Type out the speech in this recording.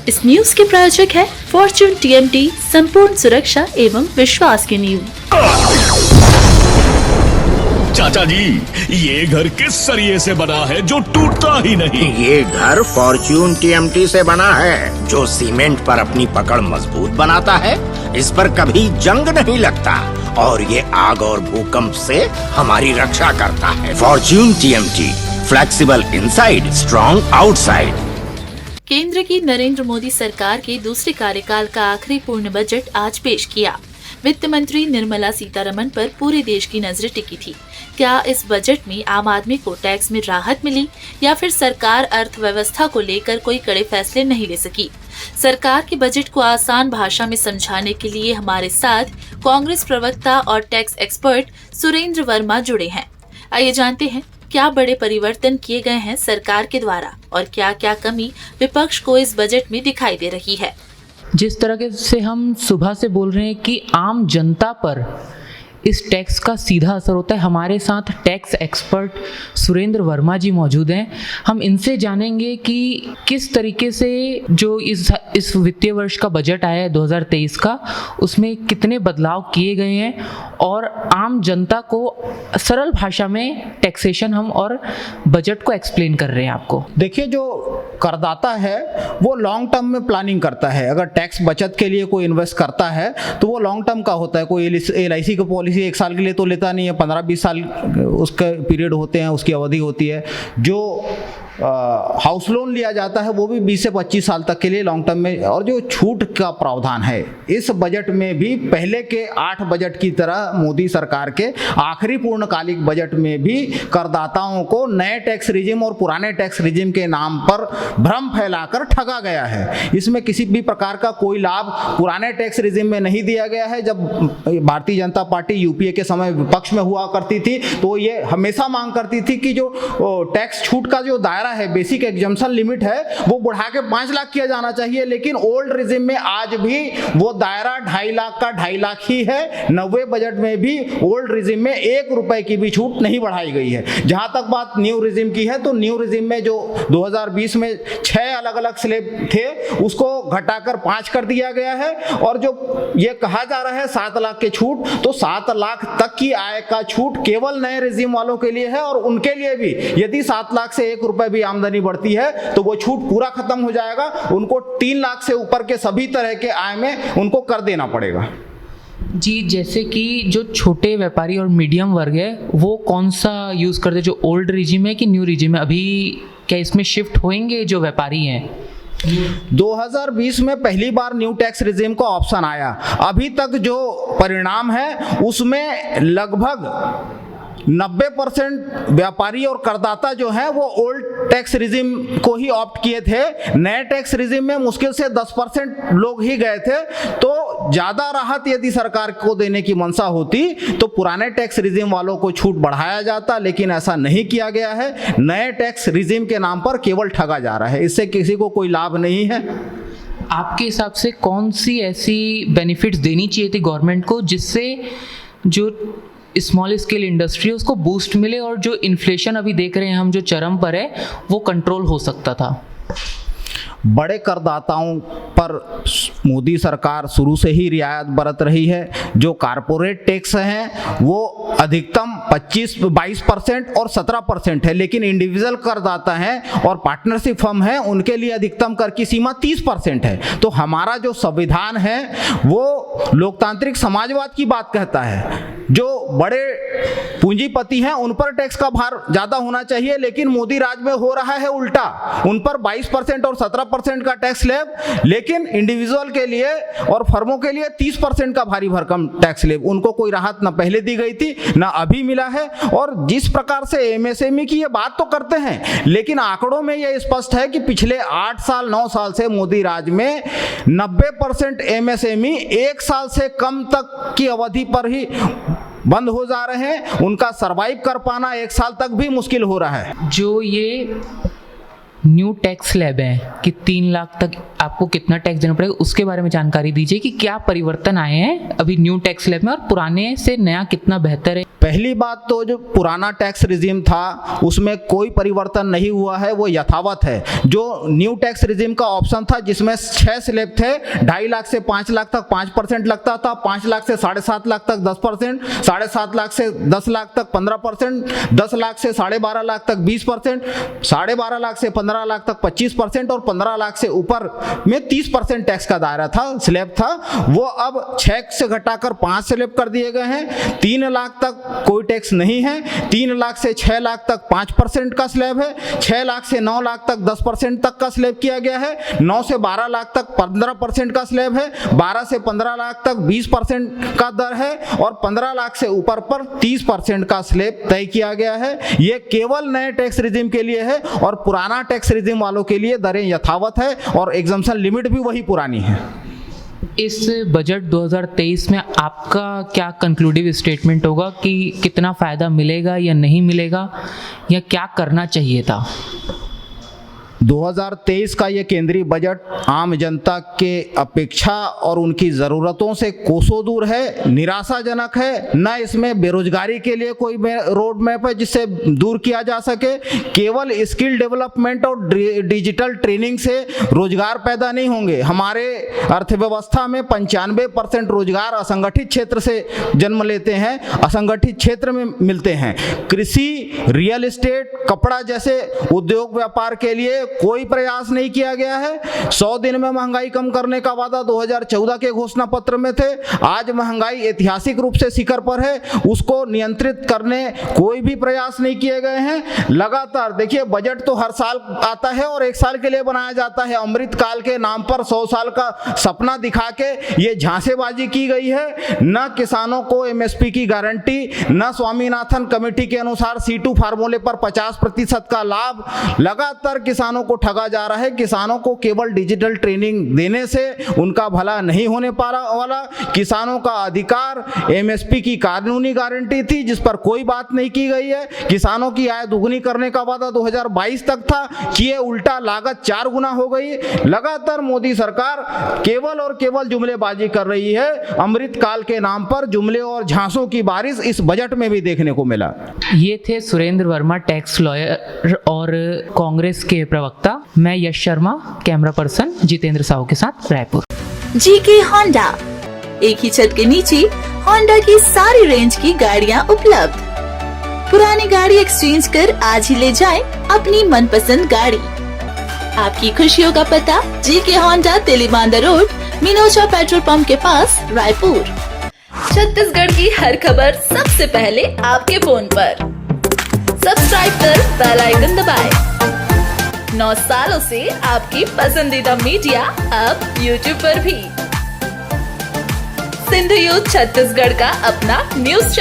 इस न्यूज के प्रायोजक है फॉर्च्यून TMT, संपूर्ण सुरक्षा एवं विश्वास की नींव। चाचा जी, ये घर किस सरिये से बना है जो टूटता ही नहीं? ये घर फॉर्च्यून TMT से बना है, जो सीमेंट पर अपनी पकड़ मजबूत बनाता है, इस पर कभी जंग नहीं लगता और ये आग और भूकंप से हमारी रक्षा करता है। Fortune TMT, flexible inside, strong outside. केंद्र की नरेंद्र मोदी सरकार के दूसरे कार्यकाल का आखिरी पूर्ण बजट आज पेश किया। वित्त मंत्री निर्मला सीतारमण पर पूरे देश की नजरें टिकी थी। क्या इस बजट में आम आदमी को टैक्स में राहत मिली या फिर सरकार अर्थव्यवस्था को लेकर कोई कड़े फैसले नहीं ले सकी? सरकार के बजट को आसान भाषा में समझाने के लिए हमारे साथ कांग्रेस प्रवक्ता और टैक्स एक्सपर्ट सुरेंद्र वर्मा जुड़े हैं। आइए जानते हैं क्या बड़े परिवर्तन किए गए हैं सरकार के द्वारा और क्या क्या कमी विपक्ष को इस बजट में दिखाई दे रही है। जिस तरह से हम सुबह से बोल रहे हैं कि आम जनता पर इस टैक्स का सीधा असर होता है, हमारे साथ टैक्स एक्सपर्ट सुरेंद्र वर्मा जी मौजूद हैं। हम इनसे जानेंगे कि किस तरीके से जो इस वित्तीय वर्ष का बजट आया है 2023 का, उसमें कितने बदलाव किए गए हैं और आम जनता को सरल भाषा में टैक्सेशन हम और बजट को एक्सप्लेन कर रहे हैं आपको। देखिए, जो करदाता है वो लॉन्ग टर्म में प्लानिंग करता है। अगर टैक्स बचत के लिए कोई इन्वेस्ट करता है तो वो लॉन्ग टर्म का होता है। कोई LIC की पॉलिसी 1 साल के लिए तो लेता नहीं है, 15-20 साल उसके पीरियड होते हैं, उसकी अवधि होती है। जो हाउस लोन लिया जाता है वो भी 20 से 25 साल तक के लिए लॉन्ग टर्म में। और जो छूट का प्रावधान है इस बजट में भी पहले के 8 बजट की तरह मोदी सरकार के आखिरी पूर्णकालिक बजट में भी करदाताओं को नए टैक्स रिजिम और पुराने टैक्स रिजिम के नाम पर भ्रम फैलाकर ठगा गया है। इसमें किसी भी प्रकार का कोई लाभ पुराने टैक्स रिजिम में नहीं दिया गया है। जब भारतीय जनता पार्टी UPA के समय विपक्ष में हुआ करती थी तो ये हमेशा मांग करती थी कि जो टैक्स छूट का जो दायरा है, बेसिक एग्जम्पशन लिमिट है, वो बढ़ा के 5 लाख किया जाना चाहिए। लेकिन ओल्ड रिजिम में आज भी वो दायरा 2.5 लाख का 2.5 लाख ही है। 90 बजट में भी ओल्ड रिजिम में 1 रुपए की भी छूट नहीं बढ़ाई गई है। जहां तक बात न्यू रिजिम की है तो न्यू रिजिम में जो 2020 में 6 अलग अलग स्लैब थे उसको घटाकर 5 कर दिया गया है। और जो ये कहा जा रहा है 7 लाख की छूट, तो 7 लाख तक की आय का छूट केवल नए रिजिम वालों के लिए है। और उनके लिए भी यदि 7 लाख से 1 रुपए भी आमदनी बढ़ती है तो वो छूट पूरा खत्म हो जाएगा। उनको 3 लाख से ऊपर के सभी तरह के आय में उनको कर देना पड़ेगा। जी, जैसे कि जो छोटे व्यापारी और मीडियम वर्ग है वो कौन सा यूज़ करते हैं, जो ओल्ड रिजिम है कि न्यू रिजिम है? अभी क्या इसमें शिफ्ट होंगे जो व्यापारी हैं? 2020 में पहली बार न्यू टैक्स रिजिम का ऑप्शन आया। अभी तक जो परिणाम है उसमें लगभग 90% व्यापारी और करदाता जो है वो ओल्ड टैक्स रिजिम को ही ऑप्ट किए थे। नए टैक्स रिजिम में मुश्किल से 10% लोग ही गए थे। तो ज्यादा राहत यदि सरकार को देने की मंशा होती तो पुराने टैक्स रिजिम वालों को छूट बढ़ाया जाता, लेकिन ऐसा नहीं किया गया है। नए टैक्स रिजिम के नाम पर केवल ठगा जा रहा है, इससे किसी को कोई लाभ नहीं है। आपके हिसाब से कौन सी ऐसी बेनिफिट्स देनी चाहिए थी गवर्नमेंट को जिससे जो स्मॉल स्केल इंडस्ट्री है उसको बूस्ट मिले और जो इन्फ्लेशन अभी देख रहे हैं हम जो चरम पर है वो कंट्रोल हो सकता था? बड़े करदाताओं पर मोदी सरकार शुरू से ही रियायत बरत रही है। जो कारपोरेट टैक्स हैं वो अधिकतम 22% और 17% है, लेकिन इंडिविजुअल करदाता हैं और पार्टनरशिप फर्म हैं उनके लिए अधिकतम कर की सीमा 30% है। तो हमारा जो संविधान है वो लोकतांत्रिक समाजवाद की बात कहता है। जो बड़े पूंजीपति हैं उन पर टैक्स का भार ज्यादा होना चाहिए, लेकिन मोदी राज में हो रहा है उल्टा। उन पर 22% और 17% का टैक्स स्लैब, लेकिन इंडिविजुअल के लिए और फर्मों के लिए 30% का भारी भरकम टैक्स स्लैब। उनको कोई राहत न पहले दी गई थी ना अभी मिला है। और जिस प्रकार से MSME की ये बात तो करते हैं, लेकिन आंकड़ों में ये स्पष्ट है कि पिछले 8 साल 9 साल से मोदी राज में 90% MSME 1 साल से कम तक की अवधि पर ही बंद हो जा रहे हैं। उनका सरवाइव कर पाना 1 साल तक भी मुश्किल हो रहा है। जो ये न्यू टैक्स स्लैब है कि 3 लाख तक आपको कितना टैक्स देना पड़ेगा, उसके बारे में जानकारी दीजिए कि क्या परिवर्तन आए हैं अभी न्यू टैक्स स्लैब में और पुराने से नया कितना बेहतर है। पहली बात तो जो पुराना टैक्स रिजीम था उसमें कोई परिवर्तन नहीं हुआ है, वो यथावत है। जो न्यू टैक्स रिजीम का ऑप्शन था जिसमें 6 स्लैब थे, 2.5 लाख से 5 लाख तक 5% लगता था, 5 लाख से 7.5 लाख तक 10%, 7.5 लाख से 10 लाख तक 15%, 10 लाख से 12.5 लाख तक 20%, 12.5 लाख से 15 लाख तक 25% और 15 लाख से ऊपर में 30% टैक्स का दायरा था, स्लैब था। वो अब 6 से घटाकर 5 स्लैब कर दिए गए हैं। 3 लाख तक कोई टैक्स नहीं है, 3 लाख से 6 लाख तक 5% का स्लैब है, 6 लाख से 9 लाख तक 10% तक का स्लैब किया गया है, 9 से 12 लाख तक 15% का स्लैब है, 12 से 15 लाख तक 20% का दर है और 15 लाख से ऊपर पर 30% का स्लैब तय किया गया है। ये केवल नए टैक्स रिजीम के लिए है और पुराना टैक्स रिजीम वालों के लिए दरें यथावत है और एग्जम्पशन लिमिट भी वही पुरानी है। इस बजट 2023 में आपका क्या कंक्लूडिव स्टेटमेंट होगा कि कितना फ़ायदा मिलेगा या नहीं मिलेगा या क्या करना चाहिए था? 2023 का ये केंद्रीय बजट आम जनता के अपेक्षा और उनकी ज़रूरतों से कोसों दूर है, निराशाजनक है। न इसमें बेरोजगारी के लिए कोई रोड मैप है जिससे दूर किया जा सके। केवल स्किल डेवलपमेंट और डिजिटल ट्रेनिंग से रोजगार पैदा नहीं होंगे। हमारे अर्थव्यवस्था में 95% रोजगार असंगठित क्षेत्र से जन्म लेते हैं, असंगठित क्षेत्र में मिलते हैं। कृषि, रियल एस्टेट, कपड़ा जैसे उद्योग व्यापार के लिए कोई प्रयास नहीं किया गया है। 100 दिन में महंगाई कम करने का वादा 2014 के घोषणा पत्र में थे। आज महंगाई ऐतिहासिक रूप से शिखर पर है, उसको नियंत्रित करने कोई भी प्रयास नहीं किए गए हैं। लगातार देखिए, बजट तो हर साल आता है और 1 साल के लिए बनाया जाता है। अमृत काल के नाम पर 100 साल का सपना दिखा के ये झांसेबाजी की गई है। न किसानों को एमएसपी की गारंटी, न स्वामीनाथन कमेटी के अनुसार C2 फार्मूले पर 50% का लाभ। लगातार किसानों को ठगा जा रहा है। किसानों को केवल डिजिटल ट्रेनिंग देने से उनका भला नहीं होने वाला। किसानों का अधिकार एमएसपी की कानूनी गारंटी थी जिस पर कोई बात नहीं की गई है। किसानों की आय दुगनी करने का वादा 2022 तक था, किए उल्टा, लागत 4 गुना हो गई। लगातार मोदी सरकार केवल और केवल जुमलेबाजी कर रही है। अमृत काल के नाम पर जुमले और झांसों की बारिश इस बजट में भी देखने को मिला। ये थे सुरेंद्र वर्मा, टैक्स लॉयर और कांग्रेस के प्रवक्ता। मैं यश शर्मा, कैमरा पर्सन जितेंद्र साहू के साथ, रायपुर। जीके होंडा, एक ही छत के नीचे होंडा की सारी रेंज की गाड़ियां उपलब्ध। पुरानी गाड़ी एक्सचेंज कर आज ही ले जाएं अपनी मनपसंद गाड़ी। आपकी खुशियों का पता, GK Honda, Telibandha road, Minocha petrol pump के पास, रायपुर। छत्तीसगढ़ की हर खबर सबसे पहले आपके फोन पर। सब्सक्राइब कर बेल आइकन दबाएं। 9 सालों से आपकी पसंदीदा मीडिया अब YouTube पर भी। सिंधु यूथ छत्तीसगढ़ का अपना न्यूज